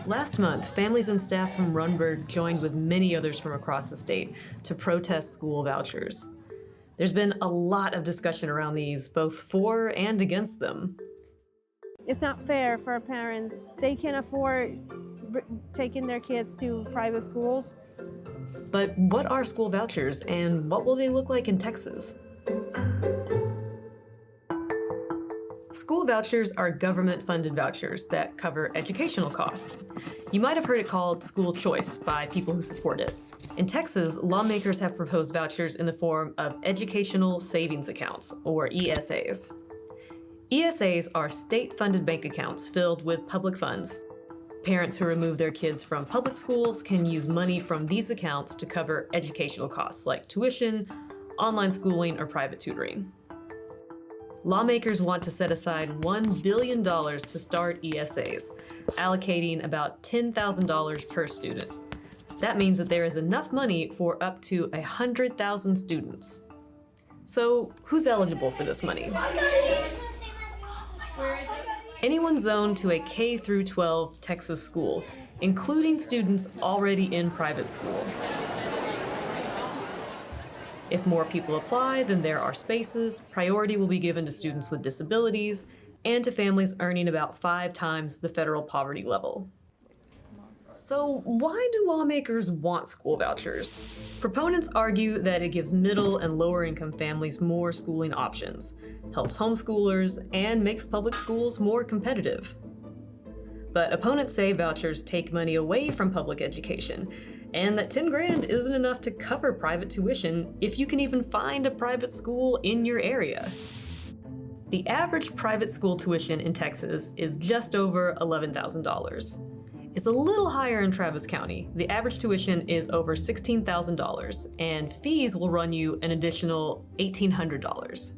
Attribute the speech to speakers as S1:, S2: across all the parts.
S1: Last month, families and staff from Runberg joined with many others from across the state to protest school vouchers. There's been a lot of discussion around these, both for and against them.
S2: It's not fair for parents. They can't afford taking their kids to private schools.
S1: But what are school vouchers, and what will they look like in Texas? School vouchers are government-funded vouchers that cover educational costs. You might have heard it called school choice by people who support it. In Texas, lawmakers have proposed vouchers in the form of educational savings accounts, or ESAs. ESAs are state-funded bank accounts filled with public funds. Parents who remove their kids from public schools can use money from these accounts to cover educational costs like tuition, online schooling, or private tutoring. Lawmakers want to set aside $1 billion to start ESAs, allocating about $10,000 per student. That means that there is enough money for up to 100,000 students. So who's eligible for this money? Anyone zoned to a K-12 Texas school, including students already in private school. If more people apply, then there are spaces. Priority will be given to students with disabilities and to families earning about 5 times the federal poverty level. So why do lawmakers want school vouchers? Proponents argue that it gives middle and lower income families more schooling options, helps homeschoolers, and makes public schools more competitive. But opponents say vouchers take money away from public education, and that 10 grand isn't enough to cover private tuition if you can even find a private school in your area. The average private school tuition in Texas is just over $11,000. It's a little higher in Travis County. The average tuition is over $16,000, and fees will run you an additional $1,800.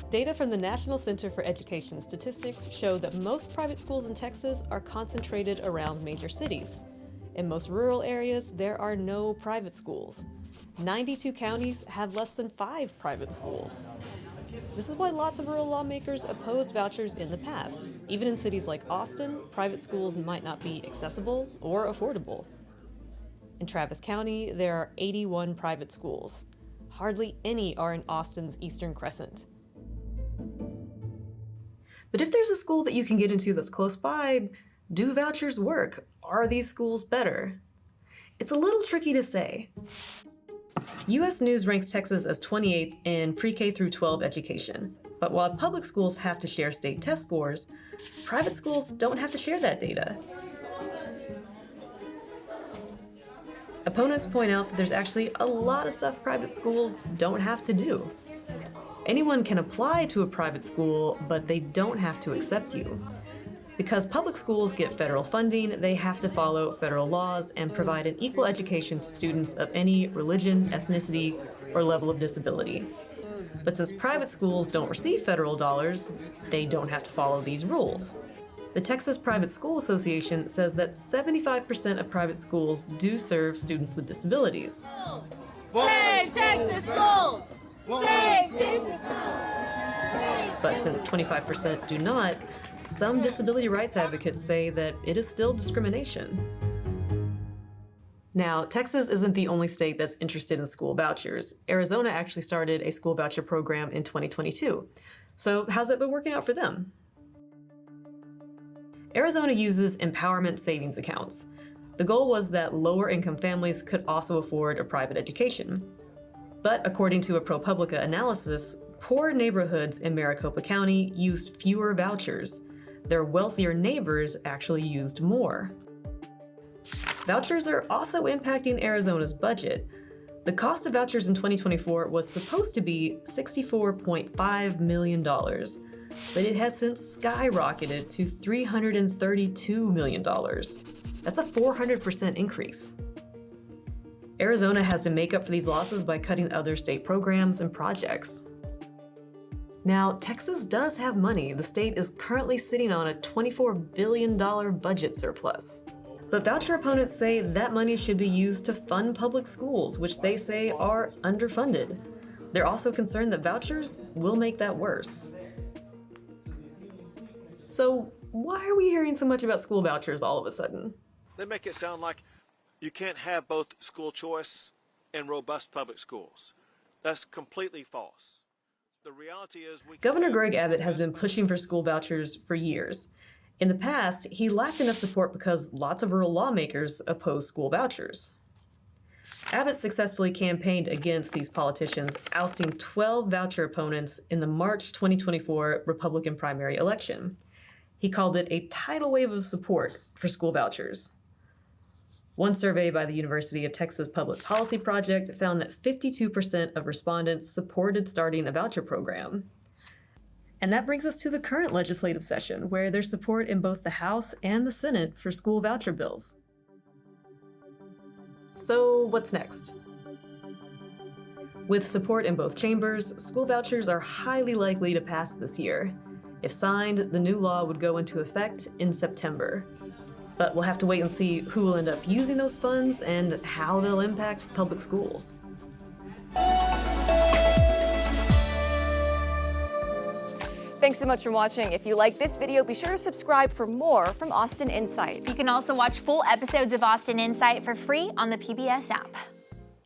S1: Data from the National Center for Education Statistics show that most private schools in Texas are concentrated around major cities. In most rural areas, there are no private schools. 92 counties have less than 5 private schools. This is why lots of rural lawmakers opposed vouchers in the past. Even in cities like Austin, private schools might not be accessible or affordable. In Travis County, there are 81 private schools. Hardly any are in Austin's Eastern Crescent. But if there's a school that you can get into that's close by, do vouchers work? Are these schools better? It's a little tricky to say. U.S. News ranks Texas as 28th in pre-K through 12 education. But while public schools have to share state test scores, private schools don't have to share that data. Opponents point out that there's actually a lot of stuff private schools don't have to do. Anyone can apply to a private school, but they don't have to accept you. Because public schools get federal funding, they have to follow federal laws and provide an equal education to students of any religion, ethnicity, or level of disability. But since private schools don't receive federal dollars, they don't have to follow these rules. The Texas Private School Association says that 75% of private schools do serve students with disabilities.
S3: Save Texas schools! Save Texas schools!
S1: But since 25% do not, some disability rights advocates say that it is still discrimination. Now, Texas isn't the only state that's interested in school vouchers. Arizona actually started a school voucher program in 2022. So how's that been working out for them? Arizona uses empowerment savings accounts. The goal was that lower income families could also afford a private education. But according to a ProPublica analysis, poor neighborhoods in Maricopa County used fewer vouchers. Their wealthier neighbors actually used more. Vouchers are also impacting Arizona's budget. The cost of vouchers in 2024 was supposed to be $64.5 million, but it has since skyrocketed to $332 million. That's a 400% increase. Arizona has to make up for these losses by cutting other state programs and projects. Now, Texas does have money. The state is currently sitting on a $24 billion budget surplus. But voucher opponents say that money should be used to fund public schools, which they say are underfunded. They're also concerned that vouchers will make that worse. So, why are we hearing so much about school vouchers all of a sudden?
S4: They make it sound like you can't have both school choice and robust public schools. That's completely false. The reality is
S1: Governor Greg Abbott has been pushing for school vouchers for years. In the past, he lacked enough support because lots of rural lawmakers opposed school vouchers. Abbott successfully campaigned against these politicians, ousting 12 voucher opponents in the March 2024 Republican primary election. He called it a tidal wave of support for school vouchers. One survey by the University of Texas Public Policy Project found that 52% of respondents supported starting a voucher program. And that brings us to the current legislative session, where there's support in both the House and the Senate for school voucher bills. So what's next? With support in both chambers, school vouchers are highly likely to pass this year. If signed, the new law would go into effect in September. But we'll have to wait and see who will end up using those funds and how they'll impact public schools.
S5: Thanks so much for watching. If you like this video, be sure to subscribe for more from Austin Insight.
S3: You can also watch full episodes of Austin Insight for free on the PBS app.